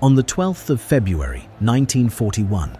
On the 12th of February, 1941,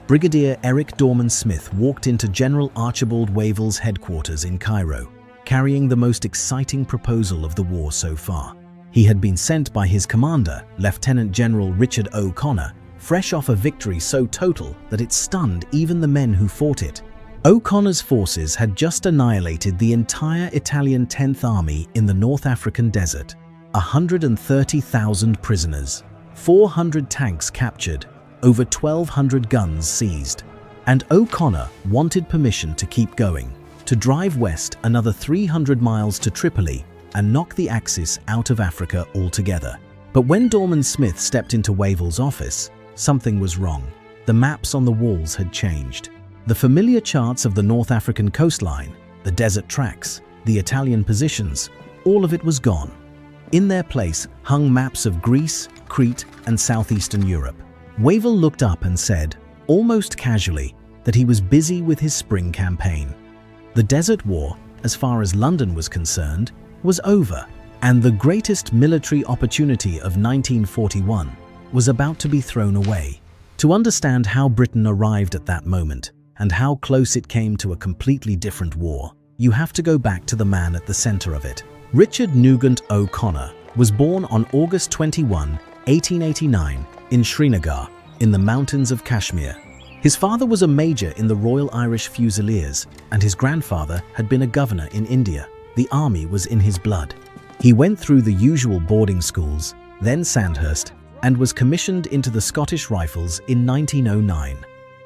Brigadier Eric Dorman Smith walked into General Archibald Wavell's headquarters in Cairo, carrying the most exciting proposal of the war so far. He had been sent by his commander, Lieutenant General Richard O'Connor, fresh off a victory so total that it stunned even the men who fought it. O'Connor's forces had just annihilated the entire Italian 10th Army in the North African desert. 130,000 prisoners, 400 tanks captured, over 1,200 guns seized. And O'Connor wanted permission to keep going, to drive west another 300 miles to Tripoli and knock the Axis out of Africa altogether. But when Dorman Smith stepped into Wavell's office, something was wrong. The maps on the walls had changed. The familiar charts of the North African coastline, the desert tracks, the Italian positions, all of it was gone. In their place hung maps of Greece, Crete, and southeastern Europe. Wavell looked up and said, almost casually, that he was busy with his spring campaign. The Desert War, as far as London was concerned, was over, and the greatest military opportunity of 1941 was about to be thrown away. To understand how Britain arrived at that moment, and how close it came to a completely different war, you have to go back to the man at the center of it. Richard Nugent O'Connor was born on August 21, 1889, in Srinagar, in the mountains of Kashmir. His father was a major in the Royal Irish Fusiliers, and his grandfather had been a governor in India. The army was in his blood. He went through the usual boarding schools, then Sandhurst, and was commissioned into the Scottish Rifles in 1909.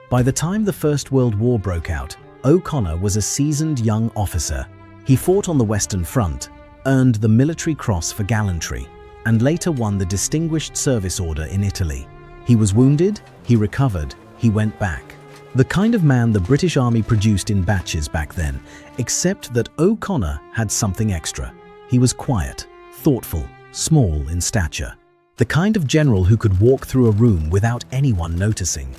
By the time the First World War broke out, O'Connor was a seasoned young officer. He fought on the Western Front, earned the Military Cross for gallantry, and later won the Distinguished Service Order in Italy. He was wounded, he recovered, he went back. The kind of man the British Army produced in batches back then, except that O'Connor had something extra. He was quiet, thoughtful, small in stature. The kind of general who could walk through a room without anyone noticing.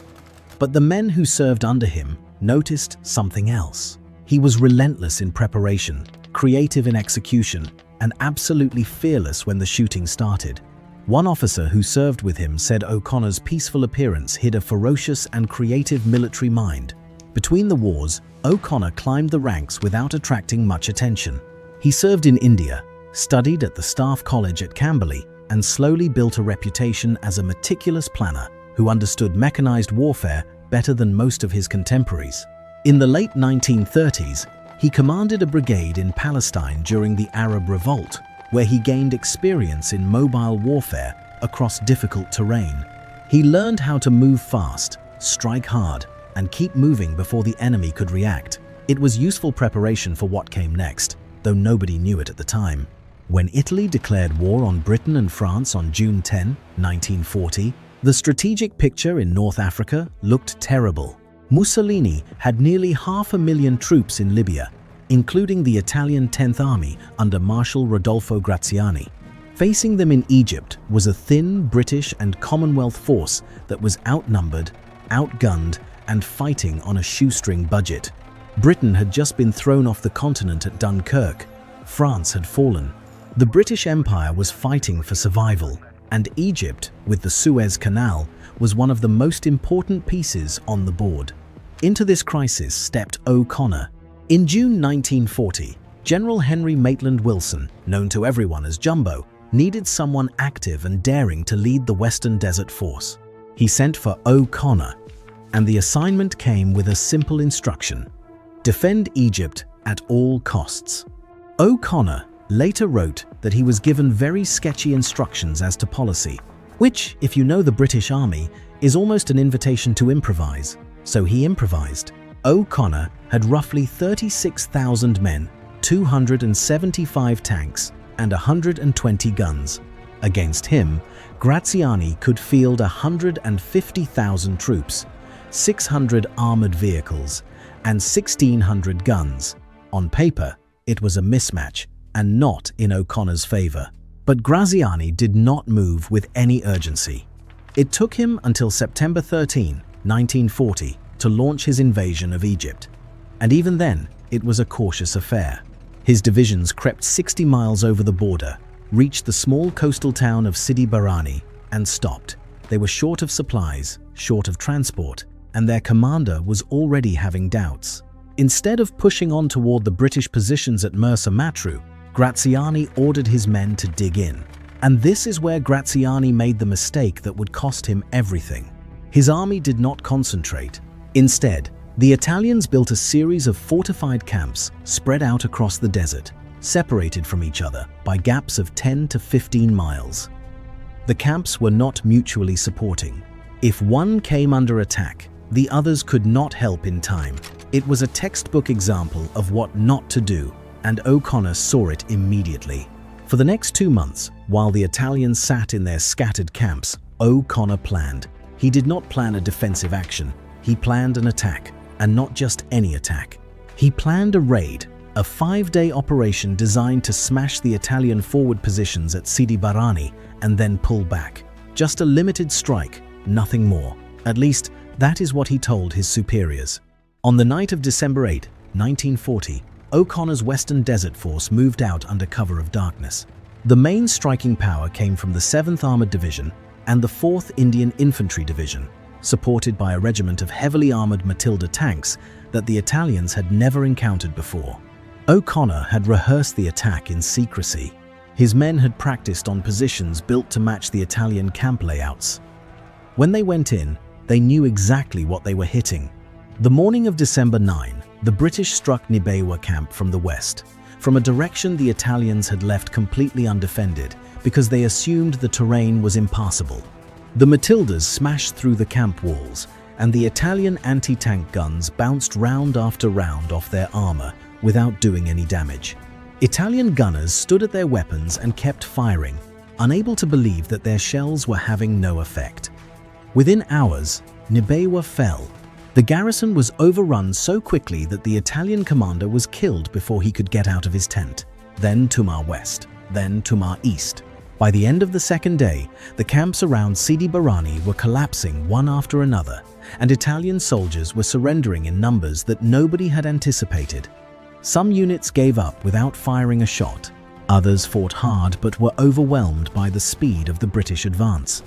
But the men who served under him noticed something else. He was relentless in preparation, creative in execution, and absolutely fearless when the shooting started. One officer who served with him said O'Connor's peaceful appearance hid a ferocious and creative military mind. Between the wars, O'Connor climbed the ranks without attracting much attention. He served in India, studied at the Staff College at Camberley, and slowly built a reputation as a meticulous planner who understood mechanized warfare better than most of his contemporaries. In the late 1930s, he commanded a brigade in Palestine during the Arab Revolt, where he gained experience in mobile warfare across difficult terrain. He learned how to move fast, strike hard, and keep moving before the enemy could react. It was useful preparation for what came next, though nobody knew it at the time. When Italy declared war on Britain and France on June 10, 1940, the strategic picture in North Africa looked terrible. Mussolini had nearly 500,000 troops in Libya, including the Italian 10th Army under Marshal Rodolfo Graziani. Facing them in Egypt was a thin British and Commonwealth force that was outnumbered, outgunned, and fighting on a shoestring budget. Britain had just been thrown off the continent at Dunkirk. France had fallen. The British Empire was fighting for survival, and Egypt, with the Suez Canal, was one of the most important pieces on the board. Into this crisis stepped O'Connor. In June 1940, General Henry Maitland Wilson, known to everyone as Jumbo, needed someone active and daring to lead the Western Desert Force. He sent for O'Connor, and the assignment came with a simple instruction: defend Egypt at all costs. O'Connor later wrote that he was given very sketchy instructions as to policy, which, if you know the British Army, is almost an invitation to improvise. So he improvised. O'Connor had roughly 36,000 men, 275 tanks, and 120 guns. Against him, Graziani could field 150,000 troops, 600 armored vehicles, and 1,600 guns. On paper, it was a mismatch, and not in O'Connor's favor. But Graziani did not move with any urgency. It took him until September 13, 1940, to launch his invasion of Egypt. And even then, it was a cautious affair. His divisions crept 60 miles over the border, reached the small coastal town of Sidi Barrani, and stopped. They were short of supplies, short of transport, and their commander was already having doubts. Instead of pushing on toward the British positions at Mersa Matruh, Graziani ordered his men to dig in. And this is where Graziani made the mistake that would cost him everything. His army did not concentrate. Instead, the Italians built a series of fortified camps spread out across the desert, separated from each other by gaps of 10 to 15 miles. The camps were not mutually supporting. If one came under attack, the others could not help in time. It was a textbook example of what not to do, and O'Connor saw it immediately. For the next 2 months, while the Italians sat in their scattered camps, O'Connor planned. He did not plan a defensive action. He planned an attack, and not just any attack. He planned a raid, a 5-day operation designed to smash the Italian forward positions at Sidi Barrani and then pull back. Just a limited strike, nothing more. At least, that is what he told his superiors. On the night of December 8, 1940, O'Connor's Western Desert Force moved out under cover of darkness. The main striking power came from the 7th Armored Division and the 4th Indian Infantry Division, supported by a regiment of heavily armored Matilda tanks that the Italians had never encountered before. O'Connor had rehearsed the attack in secrecy. His men had practiced on positions built to match the Italian camp layouts. When they went in, they knew exactly what they were hitting. The morning of December 9, the British struck Nibewa camp from the west, from a direction the Italians had left completely undefended because they assumed the terrain was impassable. The Matildas smashed through the camp walls, and the Italian anti-tank guns bounced round after round off their armor without doing any damage. Italian gunners stood at their weapons and kept firing, unable to believe that their shells were having no effect. Within hours, Nibewa fell. The garrison was overrun so quickly that the Italian commander was killed before he could get out of his tent. Then Tumar West, then Tumar East. By the end of the second day, the camps around Sidi Barrani were collapsing one after another, and Italian soldiers were surrendering in numbers that nobody had anticipated. Some units gave up without firing a shot. Others fought hard but were overwhelmed by the speed of the British advance.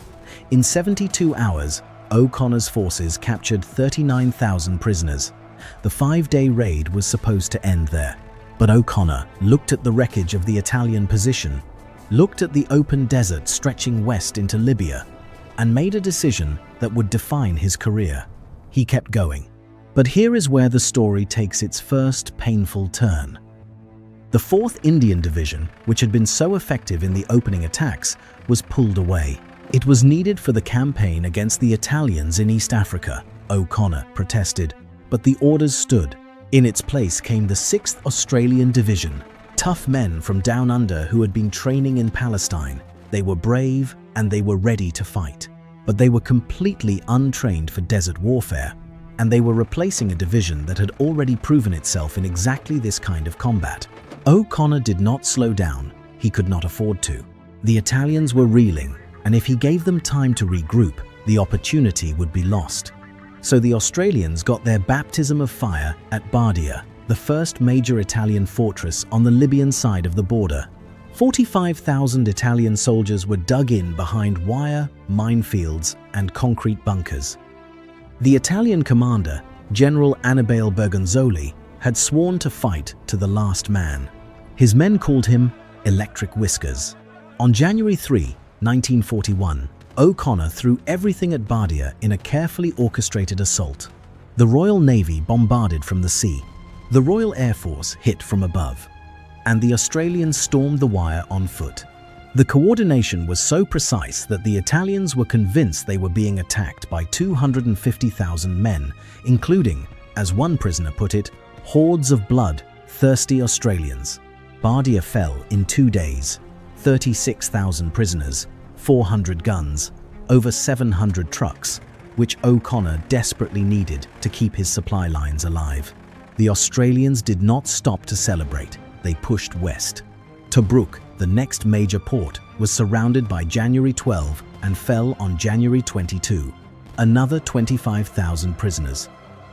In 72 hours, O'Connor's forces captured 39,000 prisoners. The 5-day raid was supposed to end there. But O'Connor looked at the wreckage of the Italian position, looked at the open desert stretching west into Libya, and made a decision that would define his career. He kept going. But here is where the story takes its first painful turn. The 4th Indian Division, which had been so effective in the opening attacks, was pulled away. It was needed for the campaign against the Italians in East Africa, O'Connor protested, but the orders stood. In its place came the 6th Australian Division, tough men from down under who had been training in Palestine. They were brave and they were ready to fight, but they were completely untrained for desert warfare, and they were replacing a division that had already proven itself in exactly this kind of combat. O'Connor did not slow down. He could not afford to. The Italians were reeling, and if he gave them time to regroup, the opportunity would be lost. So the Australians got their baptism of fire at Bardia, the first major Italian fortress on the Libyan side of the border. 45,000 Italian soldiers were dug in behind wire, minefields, and concrete bunkers. The Italian commander, General Annibale Bergonzoli, had sworn to fight to the last man. His men called him Electric Whiskers. On January 3, 1941, O'Connor threw everything at Bardia in a carefully orchestrated assault. The Royal Navy bombarded from the sea. The Royal Air Force hit from above, and the Australians stormed the wire on foot. The coordination was so precise that the Italians were convinced they were being attacked by 250,000 men, including, as one prisoner put it, hordes of blood-thirsty Australians. Bardia fell in 2 days. 36,000 prisoners, 400 guns, over 700 trucks, which O'Connor desperately needed to keep his supply lines alive. The Australians did not stop to celebrate. They pushed west. Tobruk, the next major port, was surrounded by January 12 and fell on January 22. Another 25,000 prisoners.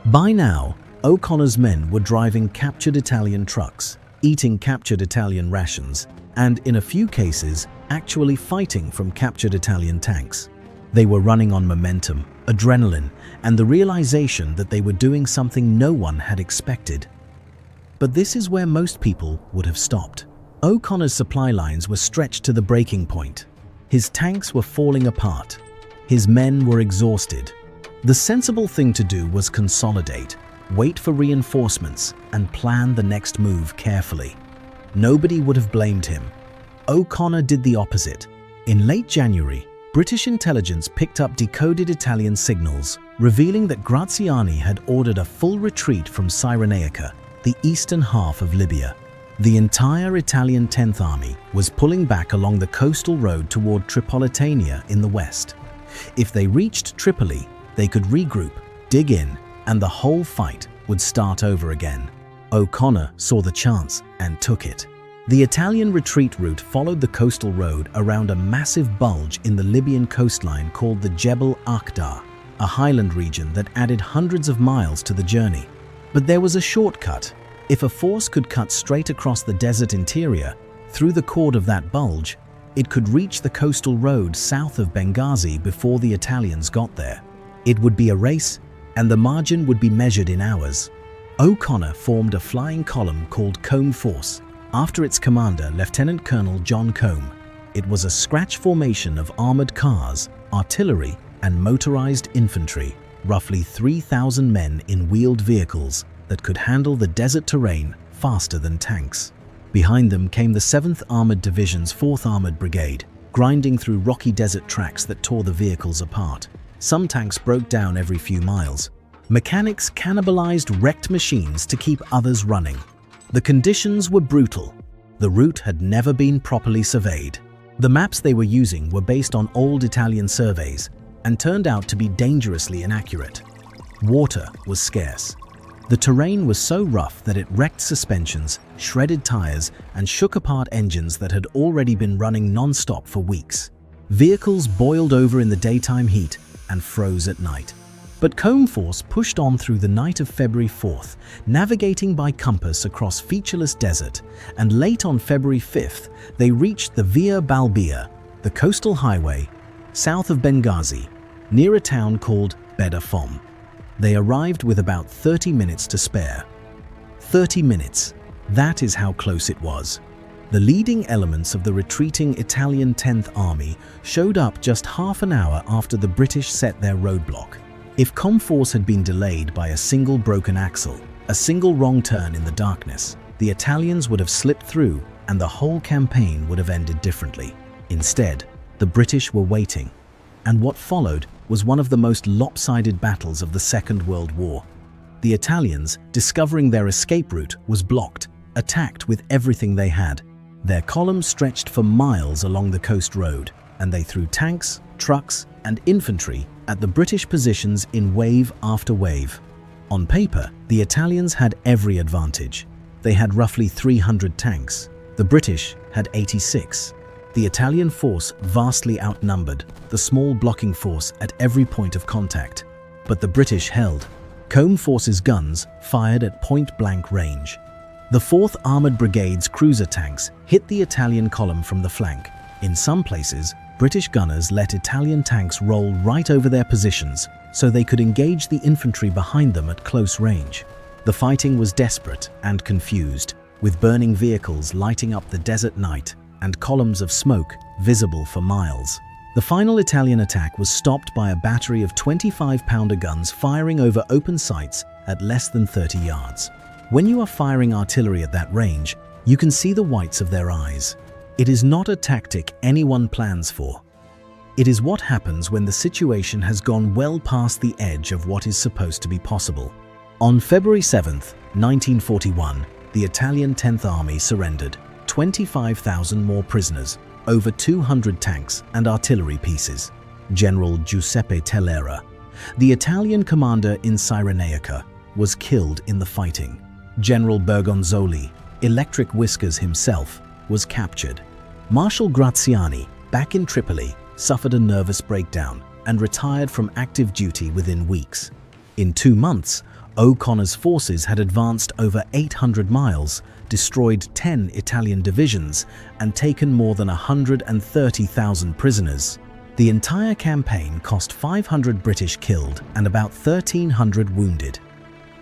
By now, O'Connor's men were driving captured Italian trucks, eating captured Italian rations, and in a few cases, actually fighting from captured Italian tanks. They were running on momentum, adrenaline, and the realization that they were doing something no one had expected. But this is where most people would have stopped. O'Connor's supply lines were stretched to the breaking point. His tanks were falling apart. His men were exhausted. The sensible thing to do was consolidate, wait for reinforcements, and plan the next move carefully. Nobody would have blamed him. O'Connor did the opposite. In late January, British intelligence picked up decoded Italian signals, revealing that Graziani had ordered a full retreat from Cyrenaica, the eastern half of Libya. The entire Italian 10th Army was pulling back along the coastal road toward Tripolitania in the west. If they reached Tripoli, they could regroup, dig in, and the whole fight would start over again. O'Connor saw the chance and took it. The Italian retreat route followed the coastal road around a massive bulge in the Libyan coastline called the Jebel Akhdar, a highland region that added hundreds of miles to the journey. But there was a shortcut. If a force could cut straight across the desert interior, through the chord of that bulge, it could reach the coastal road south of Benghazi before the Italians got there. It would be a race, and the margin would be measured in hours. O'Connor formed a flying column called Combe Force, after its commander, Lieutenant Colonel John Combe. It was a scratch formation of armored cars, artillery, and motorized infantry, roughly 3,000 men in wheeled vehicles that could handle the desert terrain faster than tanks. Behind them came the 7th Armored Division's 4th Armored Brigade, grinding through rocky desert tracks that tore the vehicles apart. Some tanks broke down every few miles. Mechanics cannibalized wrecked machines to keep others running. The conditions were brutal. The route had never been properly surveyed. The maps they were using were based on old Italian surveys and turned out to be dangerously inaccurate. Water was scarce. The terrain was so rough that it wrecked suspensions, shredded tires, and shook apart engines that had already been running non-stop for weeks. Vehicles boiled over in the daytime heat and froze at night. But Combe Force pushed on through the night of February 4th, navigating by compass across featureless desert, and late on February 5th, they reached the Via Balbia, the coastal highway, south of Benghazi, near a town called Beda Fomm. They arrived with about 30 minutes to spare. 30 minutes, that is how close it was. The leading elements of the retreating Italian 10th Army showed up just half an hour after the British set their roadblock. If Combe Force had been delayed by a single broken axle, a single wrong turn in the darkness, the Italians would have slipped through and the whole campaign would have ended differently. Instead, the British were waiting. And what followed was one of the most lopsided battles of the Second World War. The Italians, discovering their escape route was blocked, attacked with everything they had. Their column stretched for miles along the coast road, and they threw tanks, trucks, and infantry at the British positions in wave after wave. On paper, the Italians had every advantage. They had roughly 300 tanks. The British had 86. The Italian force vastly outnumbered the small blocking force at every point of contact. But the British held. Combe Force's guns fired at point-blank range. The 4th Armored Brigade's cruiser tanks hit the Italian column from the flank. In some places, British gunners let Italian tanks roll right over their positions so they could engage the infantry behind them at close range. The fighting was desperate and confused, with burning vehicles lighting up the desert night and columns of smoke visible for miles. The final Italian attack was stopped by a battery of 25-pounder guns firing over open sights at less than 30 yards. When you are firing artillery at that range, you can see the whites of their eyes. It is not a tactic anyone plans for. It is what happens when the situation has gone well past the edge of what is supposed to be possible. On February 7, 1941, the Italian 10th Army surrendered, 25,000 more prisoners, over 200 tanks and artillery pieces. General Giuseppe Tellera, the Italian commander in Cyrenaica, was killed in the fighting. General Bergonzoli, Electric Whiskers himself, was captured. Marshal Graziani, back in Tripoli, suffered a nervous breakdown and retired from active duty within weeks. In 2 months, O'Connor's forces had advanced over 800 miles, destroyed 10 Italian divisions, and taken more than 130,000 prisoners. The entire campaign cost 500 British killed and about 1,300 wounded.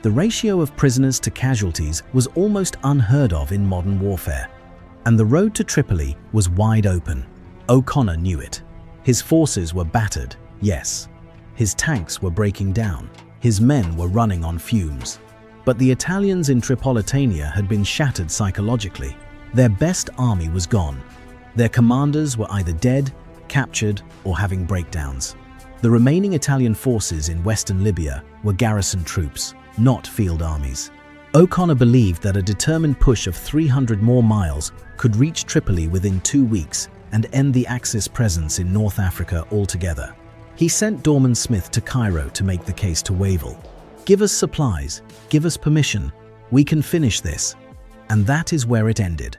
The ratio of prisoners to casualties was almost unheard of in modern warfare, and the road to Tripoli was wide open. O'Connor knew it. His forces were battered, yes. His tanks were breaking down. His men were running on fumes. But the Italians in Tripolitania had been shattered psychologically. Their best army was gone. Their commanders were either dead, captured, or having breakdowns. The remaining Italian forces in western Libya were garrison troops, not field armies. O'Connor believed that a determined push of 300 more miles could reach Tripoli within 2 weeks and end the Axis presence in North Africa altogether. He sent Dorman Smith to Cairo to make the case to Wavell. "Give us supplies, give us permission, we can finish this." And that is where it ended.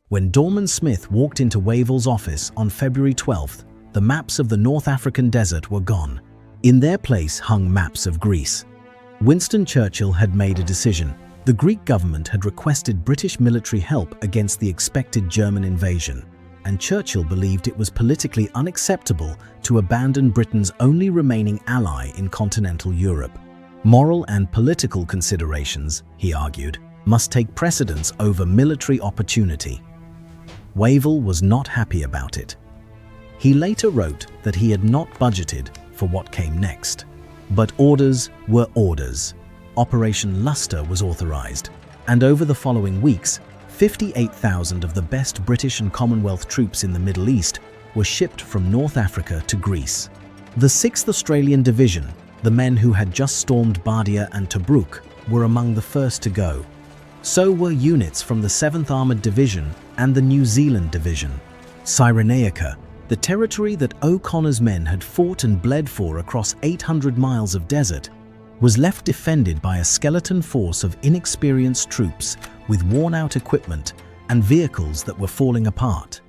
When Dorman Smith walked into Wavell's office on February 12th, the maps of the North African desert were gone. In their place hung maps of Greece. Winston Churchill had made a decision. The Greek government had requested British military help against the expected German invasion, and Churchill believed it was politically unacceptable to abandon Britain's only remaining ally in continental Europe. Moral and political considerations, he argued, must take precedence over military opportunity. Wavell was not happy about it. He later wrote that he had not budgeted for what came next. But orders were orders. Operation Luster was authorized, and over the following weeks, 58,000 of the best British and Commonwealth troops in the Middle East were shipped from North Africa to Greece. The 6th Australian Division, the men who had just stormed Bardia and Tobruk, were among the first to go. So were units from the 7th Armoured Division and the New Zealand Division. Cyrenaica, the territory that O'Connor's men had fought and bled for across 800 miles of desert, was left defended by a skeleton force of inexperienced troops with worn-out equipment and vehicles that were falling apart.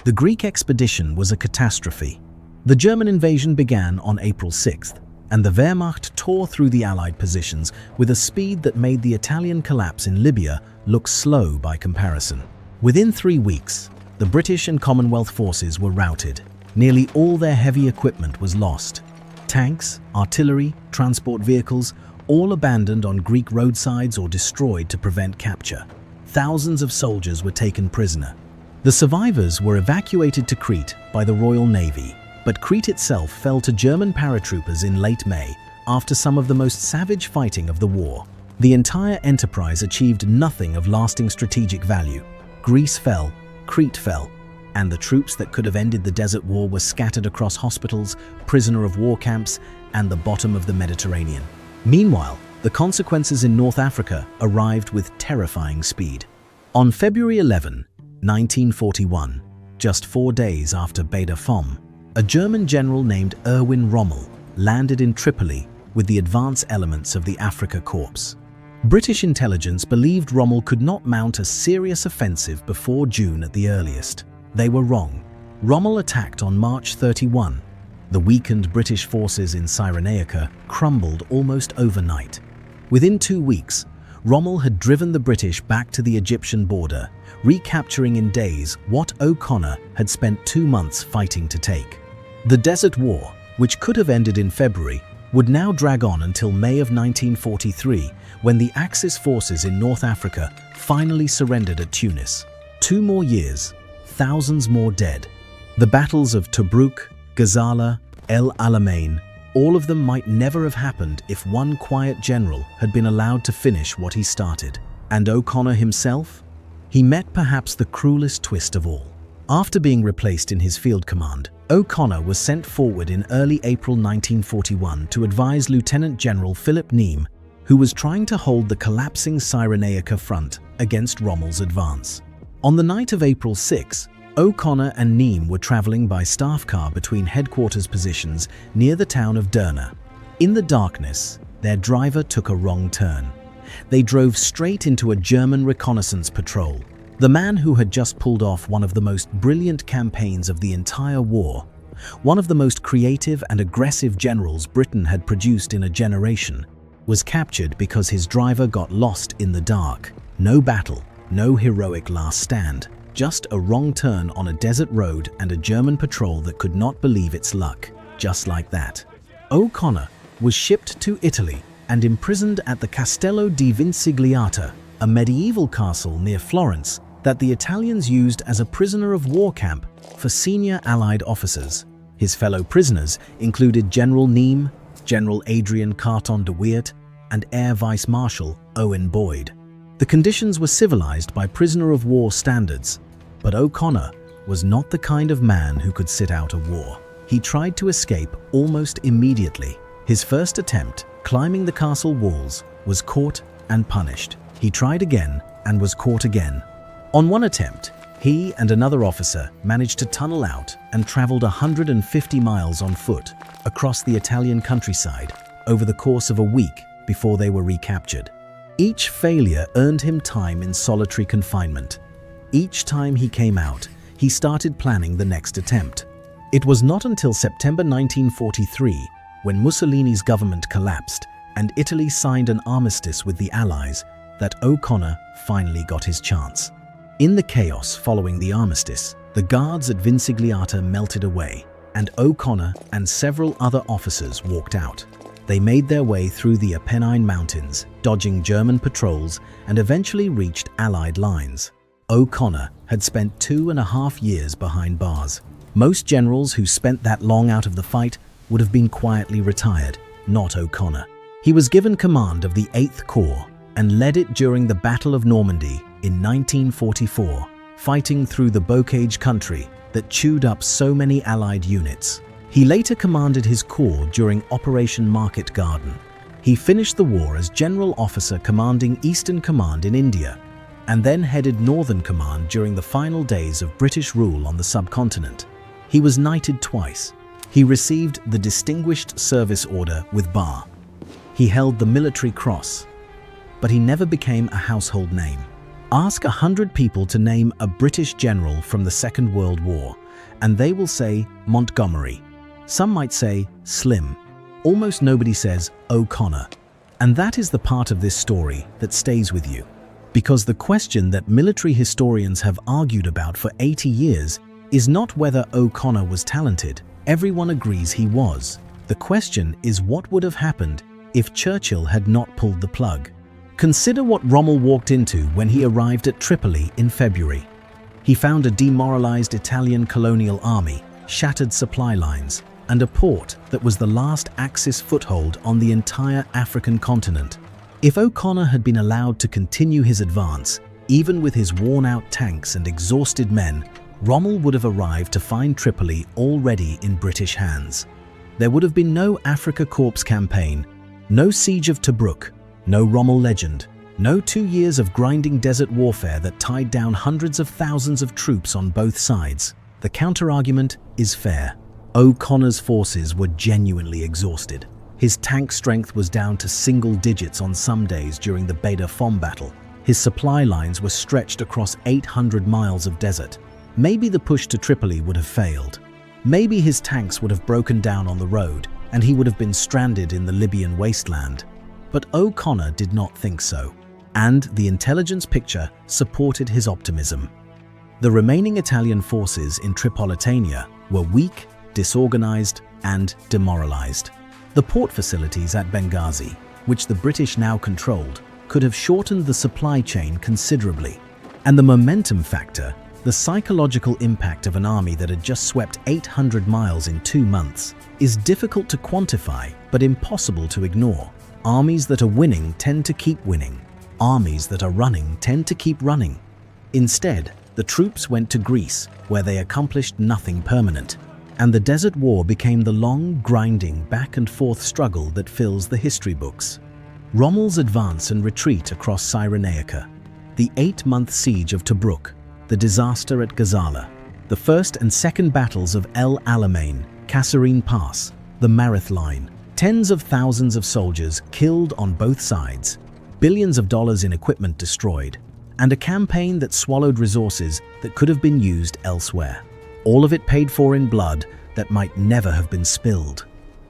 The Greek expedition was a catastrophe. The German invasion began on April 6th, and the Wehrmacht tore through the Allied positions with a speed that made the Italian collapse in Libya look slow by comparison. Within 3 weeks, the British and Commonwealth forces were routed. Nearly all their heavy equipment was lost. Tanks, artillery, transport vehicles, all abandoned on Greek roadsides or destroyed to prevent capture. Thousands of soldiers were taken prisoner. The survivors were evacuated to Crete by the Royal Navy, but Crete itself fell to German paratroopers in late May after some of the most savage fighting of the war. The entire enterprise achieved nothing of lasting strategic value. Greece fell, Crete fell, and the troops that could have ended the desert war were scattered across hospitals, prisoner of war camps, and the bottom of the Mediterranean. Meanwhile, the consequences in North Africa arrived with terrifying speed. On February 11, 1941, just 4 days after Beda Fomm, a German general named Erwin Rommel landed in Tripoli with the advance elements of the Afrika Korps. British intelligence believed Rommel could not mount a serious offensive before June at the earliest. They were wrong. Rommel attacked on March 31. The weakened British forces in Cyrenaica crumbled almost overnight. Within 2 weeks, Rommel had driven the British back to the Egyptian border, recapturing in days what O'Connor had spent 2 months fighting to take. The Desert War, which could have ended in February, would now drag on until May of 1943, when the Axis forces in North Africa finally surrendered at Tunis. 2 more years, thousands more dead. The battles of Tobruk, Gazala, El Alamein, all of them might never have happened if one quiet general had been allowed to finish what he started. And O'Connor himself? He met perhaps the cruelest twist of all. After being replaced in his field command, O'Connor was sent forward in early April 1941 to advise Lieutenant General Philip Neame, who was trying to hold the collapsing Cyrenaica front against Rommel's advance. On the night of April 6, O'Connor and Neame were traveling by staff car between headquarters positions near the town of Derna. In the darkness, their driver took a wrong turn. They drove straight into a German reconnaissance patrol. The man who had just pulled off one of the most brilliant campaigns of the entire war, one of the most creative and aggressive generals Britain had produced in a generation, was captured because his driver got lost in the dark. No battle, no heroic last stand, Just a wrong turn on a desert road and a German patrol that could not believe its luck. Just like that, O'Connor was shipped to Italy and imprisoned at the Castello di Vincigliata, a medieval castle near Florence that the Italians used as a prisoner of war camp for senior Allied officers. His fellow prisoners included General Neame, General Adrian Carton de Weert, and Air Vice Marshal Owen Boyd. The conditions were civilized by prisoner of war standards, but O'Connor was not the kind of man who could sit out a war. He tried to escape almost immediately. His first attempt, climbing the castle walls, was caught and punished. He tried again and was caught again. On one attempt, he and another officer managed to tunnel out and traveled 150 miles on foot across the Italian countryside over the course of a week before they were recaptured. Each failure earned him time in solitary confinement. Each time he came out, he started planning the next attempt. It was not until September 1943, when Mussolini's government collapsed and Italy signed an armistice with the Allies, that O'Connor finally got his chance. In the chaos following the armistice, the guards at Vincigliata melted away, and O'Connor and several other officers walked out. They made their way through the Apennine Mountains, dodging German patrols, and eventually reached Allied lines. O'Connor had spent 2.5 years behind bars. Most generals who spent that long out of the fight would have been quietly retired, not O'Connor. He was given command of the 8th Corps and led it during the Battle of Normandy in 1944, fighting through the Bocage country that chewed up so many Allied units. He later commanded his corps during Operation Market Garden. He finished the war as General Officer commanding Eastern Command in India, and then headed Northern Command during the final days of British rule on the subcontinent. He was knighted twice. He received the Distinguished Service Order with Bar. He held the Military Cross, but he never became a household name. Ask 100 people to name a British general from the Second World War, and they will say Montgomery. Some might say Slim. Almost nobody says O'Connor. And that is the part of this story that stays with you. Because the question that military historians have argued about for 80 years is not whether O'Connor was talented. Everyone agrees he was. The question is what would have happened if Churchill had not pulled the plug. Consider what Rommel walked into when he arrived at Tripoli in February. He found a demoralized Italian colonial army, shattered supply lines, and a port that was the last Axis foothold on the entire African continent. If O'Connor had been allowed to continue his advance, even with his worn-out tanks and exhausted men, Rommel would have arrived to find Tripoli already in British hands. There would have been no Africa Corps campaign, no siege of Tobruk, no Rommel legend, no 2 years of grinding desert warfare that tied down hundreds of thousands of troops on both sides. The counter-argument is fair. O'Connor's forces were genuinely exhausted. His tank strength was down to single digits on some days during the Beda Fomm battle. His supply lines were stretched across 800 miles of desert. Maybe the push to Tripoli would have failed. Maybe his tanks would have broken down on the road and he would have been stranded in the Libyan wasteland. But O'Connor did not think so, and the intelligence picture supported his optimism. The remaining Italian forces in Tripolitania were weak, disorganized, and demoralized. The port facilities at Benghazi, which the British now controlled, could have shortened the supply chain considerably. And the momentum factor, the psychological impact of an army that had just swept 800 miles in 2 months, is difficult to quantify but impossible to ignore. Armies that are winning tend to keep winning. Armies that are running tend to keep running. Instead, the troops went to Greece, where they accomplished nothing permanent. And the Desert War became the long, grinding, back-and-forth struggle that fills the history books. Rommel's advance and retreat across Cyrenaica, the 8-month siege of Tobruk, the disaster at Gazala, the first and second battles of El Alamein, Kasserine Pass, the Mareth Line, tens of thousands of soldiers killed on both sides, billions of dollars in equipment destroyed, and a campaign that swallowed resources that could have been used elsewhere. All of it paid for in blood that might never have been spilled.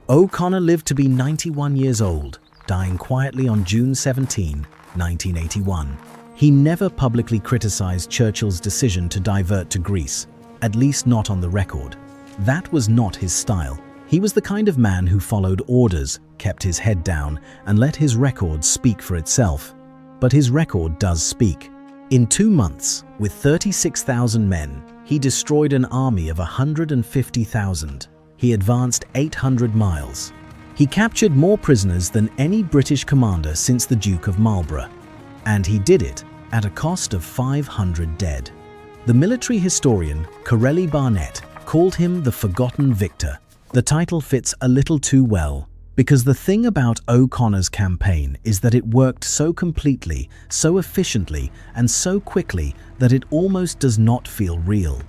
O'Connor lived to be 91 years old, dying quietly on June 17, 1981. He never publicly criticized Churchill's decision to divert to Greece, at least not on the record. That was not his style. He was the kind of man who followed orders, kept his head down, and let his record speak for itself. But his record does speak. In 2 months, with 36,000 men, he destroyed an army of 150,000. He advanced 800 miles. He captured more prisoners than any British commander since the Duke of Marlborough. And he did it at a cost of 500 dead. The military historian Corelli Barnett called him the Forgotten Victor. The title fits a little too well, because the thing about O'Connor's campaign is that it worked so completely, so efficiently, and so quickly that it almost does not feel real.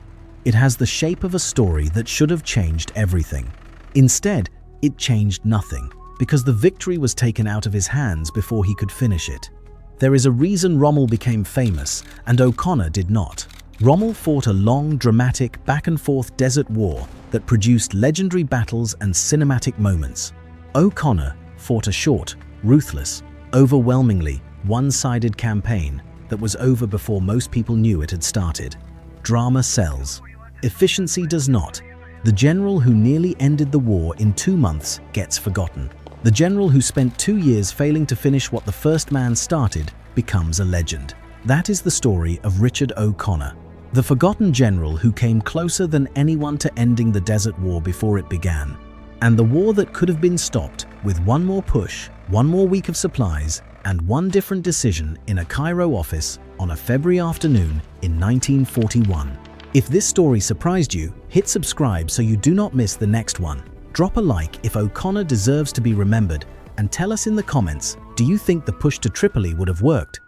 It has the shape of a story that should have changed everything. Instead, it changed nothing, because the victory was taken out of his hands before he could finish it. There is a reason Rommel became famous and O'Connor did not. Rommel fought a long, dramatic, back-and-forth desert war that produced legendary battles and cinematic moments. O'Connor fought a short, ruthless, overwhelmingly one-sided campaign that was over before most people knew it had started. Drama sells. Efficiency does not. The general who nearly ended the war in 2 months gets forgotten. The general who spent 2 years failing to finish what the first man started becomes a legend. That is the story of Richard O'Connor, the forgotten general who came closer than anyone to ending the Desert War before it began. And the war that could have been stopped with one more push, 1 more week of supplies, and 1 different decision in a Cairo office on a February afternoon in 1941. If this story surprised you, hit subscribe so you do not miss the next one. Drop a like if O'Connor deserves to be remembered, and tell us in the comments, do you think the push to Tripoli would have worked?